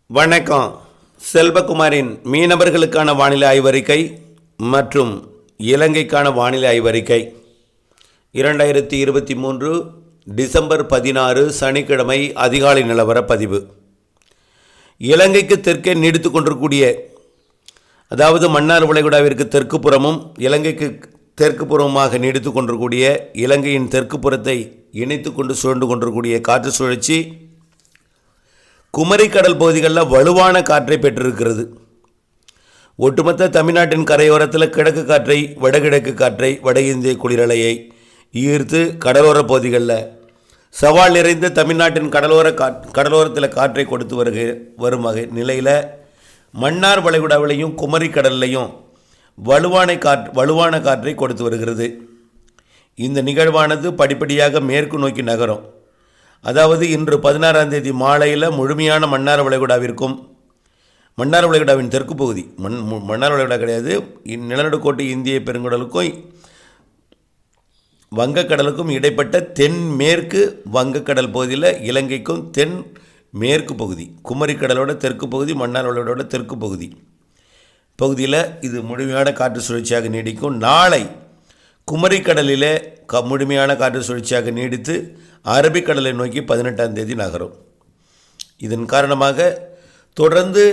வணக்கம். செல்வகுமாரின் மீனவர்களுக்கான வானிலை ஆய்வறிக்கை மற்றும் இலங்கைக்கான வானிலை ஆய்வறிக்கை 2023 டிசம்பர் 16 சனிக்கிழமை அதிகாலை நிலவர பதிவு. இலங்கைக்கு தெற்கே நீடித்து கொண்டிருக்கூடிய, அதாவது மன்னார் வளைகுடாவிற்கு தெற்கு புறமும் இலங்கைக்கு தெற்கு புறமுமாக நீடித்து கொண்டிருக்கூடிய, இலங்கையின் தெற்கு புறத்தை இணைத்து கொண்டு சுழன்று கொண்டிருக்கூடிய காற்று சுழற்சி குமரிக்கடல் பகுதிகளில் வலுவான காற்றை பெற்றிருக்கிறது. ஒட்டுமொத்த தமிழ்நாட்டின் கரையோரத்தில் கிழக்கு காற்றை, வடகிழக்கு காற்றை, வட இந்திய குளிரலையை ஈர்த்து கடலோர பகுதிகளில் சவால் நிறைந்த தமிழ்நாட்டின் கடலோரத்தில் காற்றை கொடுத்து வரும் வகை நிலையில் மன்னார் வளைகுடாவிலையும் குமரிக்கடல்லையும் வலுவான காற்றை கொடுத்து வருகிறது. இந்த நிகழ்வானது படிப்படியாக மேற்கு நோக்கி நகரும். அதாவது இன்று 16ஆம் தேதி மாலையில் முழுமையான மன்னார் வளைகுடாவிற்கும், மன்னார் வளைகுடாவின் தெற்கு பகுதி, மன்னார் வளைகுடா கிடையாது, நிலநடுக்கோட்டு இந்திய பெருங்கடலுக்கும் வங்கக்கடலுக்கும் இடைப்பட்ட தென்மேற்கு வங்கக்கடல் பகுதியில் இலங்கைக்கும் தென் மேற்கு பகுதி, குமரிக்கடலோட தெற்கு பகுதி, மன்னார் வளைகுடாவோட தெற்கு பகுதியில் இது முழுமையான காற்று சுழற்சியாக நீடிக்கும். நாளை குமரிக்கடலிலே முழுமையான காற்று சுழற்சியாக நீடித்து அரபிக்கடலை நோக்கி 18ஆம் தேதி நகரும். இதன் காரணமாக தொடர்ந்து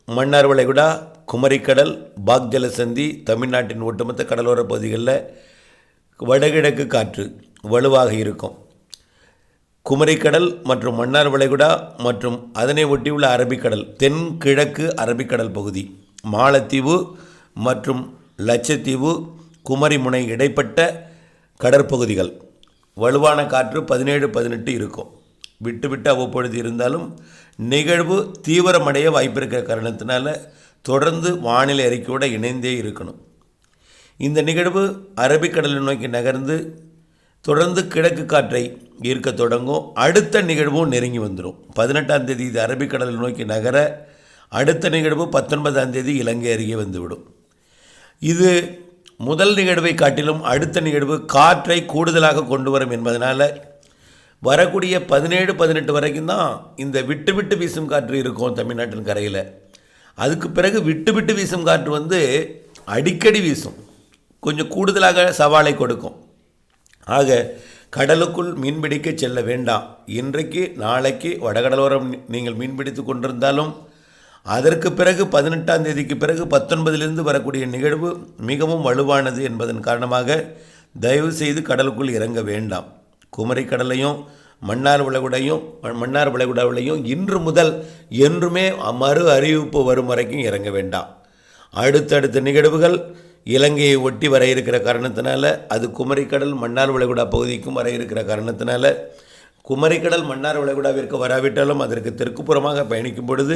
மன்னார் வளைகுடா, குமரிக்கடல், பாக் ஜலசந்தி, தமிழ்நாட்டின் ஒட்டுமொத்த கடலோர பகுதிகளில் வடகிழக்கு காற்று வலுவாக இருக்கும். குமரிக்கடல் மற்றும் மன்னார் வளைகுடா மற்றும் அதனை ஒட்டியுள்ள அரபிக்கடல், தென்கிழக்கு அரபிக்கடல் பகுதி, மாலத்தீவு மற்றும் லட்சத்தீவு, குமரிமுனை இடைப்பட்ட கடற்பகுதிகள் வலுவான காற்று 17-18 இருக்கும். விட்டு விட்டு அவ்வப்பொழுது இருந்தாலும் நிகழ்வு தீவிரமடைய வாய்ப்பிருக்கிற காரணத்தினால தொடர்ந்து வானிலை அறிக்கையோடு இணைந்தே இருக்கணும். இந்த நிகழ்வு அரபிக்கடலை நோக்கி நகர்ந்து தொடர்ந்து கிழக்கு காற்றை ஈர்க்க தொடங்கும். அடுத்த நிகழ்வும் நெருங்கி வந்துடும். 18ஆம் தேதி இது அரபிக்கடலை நோக்கி நகர, அடுத்த நிகழ்வு 19ஆம் தேதி இலங்கை அருகே வந்துவிடும். இது முதல் நிகழ்வை காட்டிலும் அடுத்த நிகழ்வு காற்றை கூடுதலாக கொண்டு வரும் என்பதனால் வரக்கூடிய 17-18 வரைக்கும் தான் இந்த விட்டு விட்டு வீசும் காற்று இருக்கும் தமிழ்நாட்டின் கரையில். அதுக்கு பிறகு விட்டு விட்டு வீசும் காற்று அடிக்கடி வீசும், கொஞ்சம் கூடுதலாக சவாலை கொடுக்கும். ஆக கடலுக்குள் மீன்பிடிக்க செல்ல வேண்டாம். இன்றைக்கு நாளைக்கு வடகடலோரம் நீங்கள் மீன்பிடித்து கொண்டிருந்தாலும் அதற்கு பிறகு 18ஆம் தேதிக்கு பிறகு 19லிருந்து வரக்கூடிய நிகழ்வு மிகவும் வலுவானது என்பதன் காரணமாக தயவு செய்து கடலுக்குள் இறங்க வேண்டாம். குமரிக்கடலையும் மன்னார் வளைகுடாவிலையும் இன்று முதல் என்றுமே மறு அறிவிப்பு வரும் வரைக்கும் இறங்க வேண்டாம். அடுத்தடுத்த நிகழ்வுகள் இலங்கையை ஒட்டி வர இருக்கிற காரணத்தினால, அது குமரிக்கடல் மன்னார் வளைகுடா பகுதிக்கும் வர இருக்கிற காரணத்தினால, குமரிக்கடல் மன்னார் வளைகுடாவிற்கு வராவிட்டாலும் அதற்கு தெற்கு புறமாக பயணிக்கும் பொழுது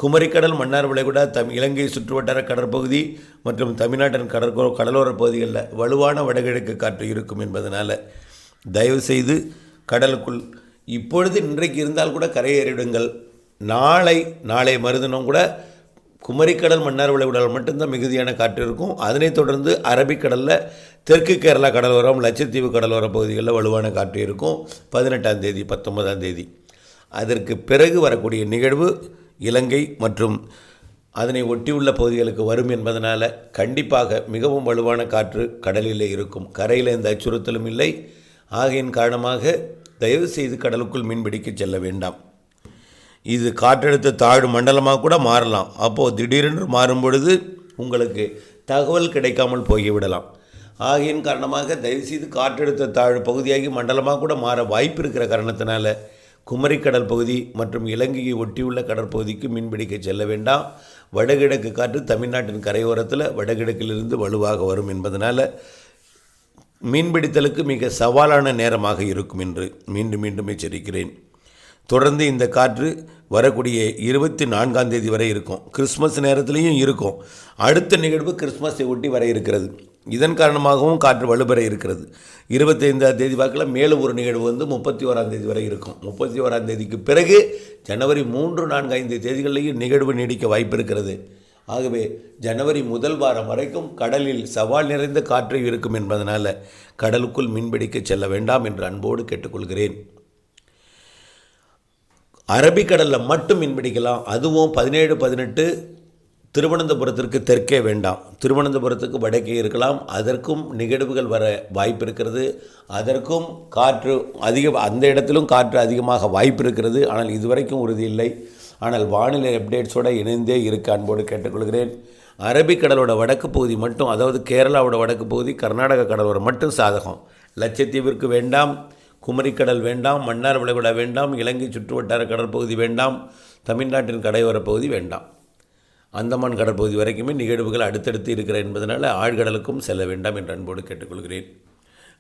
குமரிக்கடல் மன்னார் வளைகுடா இலங்கை சுற்றுவட்டார கடற்பகுதி மற்றும் தமிழ்நாட்டின் கடலோர பகுதிகளில் வலுவான வடகிழக்கு காற்று இருக்கும் என்பதனால் தயவுசெய்து கடலுக்குள் இப்பொழுது இன்றைக்கு இருந்தால் கூட கரையேறிவிடுங்கள். நாளை மறுதினம் கூட குமரிக்கடல் மன்னார் வளைகுடாவில் மட்டும்தான் மிகுதியான காற்று இருக்கும். அதனைத் தொடர்ந்து அரபிக்கடலில் தெற்கு கேரளா கடலோரம், லட்சத்தீவு கடலோர பகுதிகளில் வலுவான காற்று இருக்கும் 18ஆம் தேதி 19ஆம் தேதி. அதற்கு பிறகு வரக்கூடிய நிகழ்வு இலங்கை மற்றும் அதனை ஒட்டியுள்ள பகுதிகளுக்கு வரும் என்பதனால் கண்டிப்பாக மிகவும் வலுவான காற்று கடலிலே இருக்கும். கரையில் எந்த அச்சுறுத்தலும் இல்லை. ஆகையின் காரணமாக தயவு செய்து கடலுக்குள் மீன்பிடிக்க செல்ல வேண்டாம். இது காற்றழுத்த தாழ்வு மண்டலமாக கூட மாறலாம். அப்போது திடீரென்று மாறும் பொழுது உங்களுக்கு தகவல் கிடைக்காமல் போய்விடலாம். ஆகையின் காரணமாக தயவுசெய்து காற்றழுத்த தாழ்வு பகுதியாகி மண்டலமாக கூட மாற வாய்ப்பு இருக்கிற காரணத்தினால குமரிக்கடல் பகுதி மற்றும் இலங்கையை ஒட்டியுள்ள கடற்பகுதிக்கு மீன்பிடிக்க செல்ல வேண்டாம். வடகிழக்கு காற்று தமிழ்நாட்டின் கரையோரத்தில் வடகிழக்கிலிருந்து வலுவாக வரும் என்பதனால் மீன்பிடித்தலுக்கு மிக சவாலான நேரமாக இருக்கும் என்று மீண்டும் எச்சரிக்கிறேன். தொடர்ந்து இந்த காற்று வரக்கூடிய 24ஆம் தேதி வரை இருக்கும். கிறிஸ்மஸ் நேரத்திலையும் இருக்கும். அடுத்த நிகழ்வு கிறிஸ்மஸை ஒட்டி வர இருக்கிறது. இதன் காரணமாகவும் காற்று வலுப்பெற இருக்கிறது. 25ஆம் தேதி வாக்கில் மேலும் ஒரு நிகழ்வு 31ஆம் தேதி வரை இருக்கும். 31ஆம் தேதிக்கு பிறகு ஜனவரி 3, 4, 5 தேதிகளிலேயும் நிகழ்வு நீடிக்க வாய்ப்பு இருக்கிறது. ஆகவே ஜனவரி முதல் வாரம் வரைக்கும் கடலில் சவால் நிறைந்த காற்று இருக்கும் என்பதனால் கடலுக்குள் மீன்பிடிக்க செல்ல வேண்டாம் என்று அன்போடு கேட்டுக்கொள்கிறேன். அரபிக்கடலில் மட்டும் மீன் பிடிக்கலாம். அதுவும் 17, 18 திருவனந்தபுரத்திற்கு தெற்கே வேண்டாம், திருவனந்தபுரத்துக்கு வடக்கே இருக்கலாம். அதற்கும் நிகழ்வுகள் வர வாய்ப்பு இருக்கிறது. அதற்கும் காற்று அந்த இடத்திலும் காற்று அதிகமாக வாய்ப்பு இருக்கிறது. ஆனால் இதுவரைக்கும் உறுதி இல்லை. ஆனால் வானிலை அப்டேட்ஸோடு இணைந்தே இருக்க அன்போடு கேட்டுக்கொள்கிறேன். அரபிக்கடலோட வடக்கு பகுதி மட்டும், அதாவது கேரளாவோட வடக்கு பகுதி, கர்நாடக கடலோரம் மட்டும் சாதகம். லட்சத்தீவிற்கு வேண்டாம், குமரிக்கடல் வேண்டாம், மன்னார் வளைகுடா வேண்டாம், இலங்கை சுற்றுவட்டார கடற்பகுதி வேண்டாம், தமிழ்நாட்டின் கடையோரப் பகுதி வேண்டாம். அந்தமான் கடற்பகுதி வரைக்குமே நிகழ்வுகள் அடுத்தடுத்து இருக்கிற என்பதனால் ஆழ்கடலுக்கும் செல்ல வேண்டாம் என்று அன்போடு கேட்டுக்கொள்கிறேன்.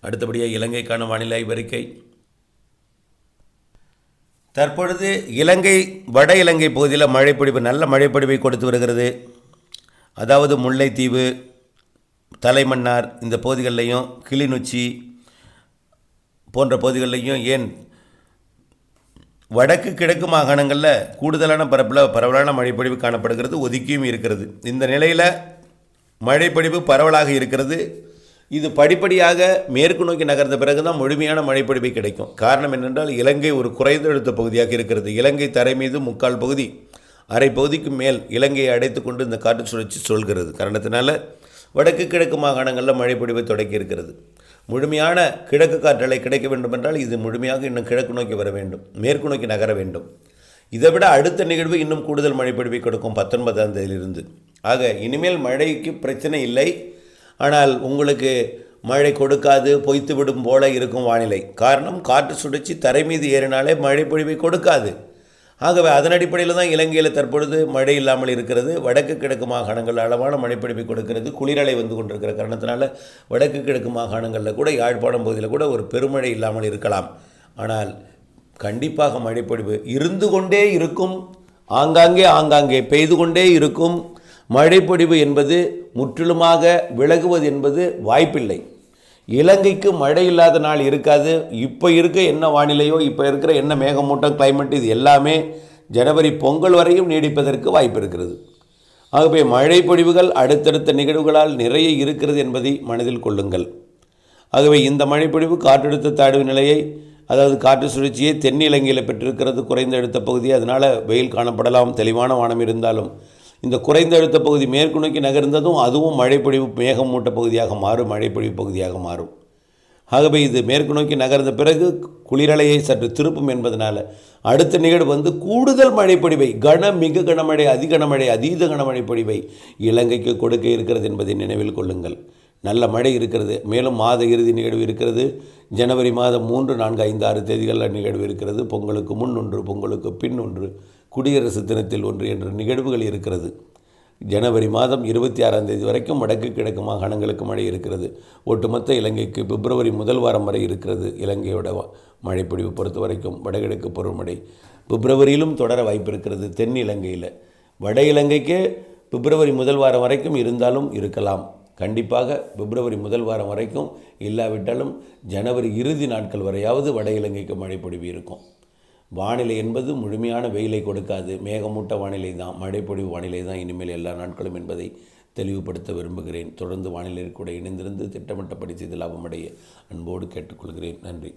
அடுத்தபடியாக இலங்கைக்கான வானிலை ஆய்வறிக்கை. தற்பொழுது இலங்கை வட இலங்கை பகுதியில் மழைப்பொழிவு நல்ல மழைப்பொழிவை கொடுத்து வருகிறது. அதாவது முல்லைத்தீவு, தலைமன்னார் இந்த பகுதிகளிலையும், கிளிநொச்சி போன்ற பகுதிகளிலையும், ஏன் வடக்கு கிழக்கு மாகாணங்களில் கூடுதலான பரவலான மழைப்பொழிவு காணப்படுகிறது, ஒதுக்கியும் இருக்கிறது. இந்த நிலையில் மழைப்பொழிவு பரவலாக இருக்கிறது. இது படிப்படியாக மேற்கு நோக்கி நகர்ந்த பிறகு தான் முழுமையான மழைப்பொழிவு கிடைக்கும். காரணம் என்னென்றால் இலங்கை ஒரு குறைந்த அழுத்த பகுதியாக இருக்கிறது. இலங்கை தரை மீது 3/4 பகுதி, அரை பகுதிக்கு மேல் இலங்கையை அடைத்து கொண்டு இந்த காற்று சுழற்சி சொல்கிறது. காரணத்தினால வடக்கு கிழக்கு மாகாணங்களில் மழைப்பொழிவு தொடக்கி இருக்கிறது. முழுமையான கிழக்கு காற்றலை கிடைக்க வேண்டும் என்றால் இது முழுமையாக இன்னும் கிழக்கு நோக்கி வர வேண்டும், மேற்கு நோக்கி நகர வேண்டும். இதை விட அடுத்த நிகழ்வு இன்னும் கூடுதல் மழைப்பொழிவை கொடுக்கும் 19ஆம் தேதியிலிருந்து. ஆக இனிமேல் மழைக்கு பிரச்சனை இல்லை. ஆனால் உங்களுக்கு மழை கொடுக்காது, பொய்த்து விடும் போல இருக்கும் வானிலை. காரணம், காற்று சுழற்சி தரை மீது ஏறினாலே மழைப்பொழிவை கொடுக்காது. ஆகவே அதன் அடிப்படையில் தான் இலங்கையில் தற்பொழுது மழை இல்லாமல் இருக்கிறது. வடக்கு கிழக்கு மாகாணங்கள் அளவான மழைப்பொழிவை கொடுக்கிறது. குளிரலை வந்து கொண்டிருக்கிற காரணத்தினால வடக்கு கிழக்கு மாகாணங்களில் கூட, யாழ்ப்பாணம் பகுதியில் கூட ஒரு பெருமழை இல்லாமல் இருக்கலாம். ஆனால் கண்டிப்பாக மழைப்பொழிவு இருந்து கொண்டே இருக்கும். ஆங்காங்கே பெய்து கொண்டே இருக்கும். மழைப்பொழிவு என்பது முற்றிலுமாக விலகுவது என்பது வாய்ப்பில்லை. இலங்கைக்கு மழை இல்லாத நாள் இருக்காது. இப்போ இருக்க என்ன வானிலையோ, இப்போ இருக்கிற என்ன மேகமூட்டம், கிளைமேட், இது எல்லாமே ஜனவரி பொங்கல் வரையும் நீடிப்பதற்கு வாய்ப்பு இருக்கிறது. ஆகவே மழை பொழிவுகள் அடுத்தடுத்த நிகழ்வுகளால் நிறைய இருக்கிறது என்பதை மனதில் கொள்ளுங்கள். ஆகவே இந்த மழைப்பொழிவு காற்றழுத்த தாழ்வு நிலையை, அதாவது காற்று சுழற்சியை தென் இலங்கையில் பெற்றிருக்கிறது, குறைந்த அழுத்த பகுதி. அதனால் வெயில் காணப்படலாம், தெளிவான வானம் இருந்தாலும். இந்த குறைந்த அழுத்த பகுதி மேற்கு நோக்கி நகர்ந்ததும் அதுவும் மழைப்பொழிவு மேகமூட்ட பகுதியாக மாறும், மழைப்பொழிவு பகுதியாக மாறும். ஆகவே இது மேற்கு நோக்கி நகர்ந்த பிறகு குளிரலையை சற்று திருப்பும் என்பதனால் அடுத்த நிகழ்வு வந்து கூடுதல் மழைப்பொழிவை, மிக கனமழை, அதிகனமழை, அதீத கனமழை பொழிவை இலங்கைக்கு கொடுக்க இருக்கிறது என்பதை நினைவில் கொள்ளுங்கள். நல்ல மழை இருக்கிறது. மேலும் மாத இறுதி நிகழ்வு இருக்கிறது. ஜனவரி மாதம் 3, 4, 5, 6 தேதிகளில் நிகழ்வு இருக்கிறது. பொங்கலுக்கு முன் ஒன்று, பொங்கலுக்கு பின் ஒன்று, குடியரசு தினத்தில் ஒன்று என்ற நிகழ்வுகள் இருக்கிறது. ஜனவரி மாதம் 26ஆம் தேதி வரைக்கும் வடக்கு கிழக்கு மாகாணங்களுக்கு மழை இருக்கிறது. ஒட்டுமொத்த இலங்கைக்கு பிப்ரவரி முதல் வாரம் வரை இருக்கிறது. இலங்கையோட மழைப்பொழிவு பொறுத்த வரைக்கும் வடகிழக்கு பருவமழை பிப்ரவரியிலும் தொடர வாய்ப்பு இருக்கிறது. தென் இலங்கையில், வட இலங்கைக்கு பிப்ரவரி முதல் வாரம் வரைக்கும் இருந்தாலும் இருக்கலாம். கண்டிப்பாக பிப்ரவரி முதல் வாரம் வரைக்கும் இல்லாவிட்டாலும் ஜனவரி இறுதி நாட்கள் வரையாவது வட இலங்கைக்கு மழைப்பொழிவு இருக்கும். வானிலை என்பது முழுமையான வெயிலை கொடுக்காது, மேகமூட்ட வானிலை தான், மழைப்பொழிவு வானிலை தான் இனிமேல் எல்லா நாட்களும் என்பதை தெளிவுபடுத்த விரும்புகிறேன். தொடர்ந்து வானிலை கூட இணைந்திருந்து திட்டமிட்டபடி செய்து லாபமடைய அன்போடு கேட்டுக்கொள்கிறேன். நன்றி.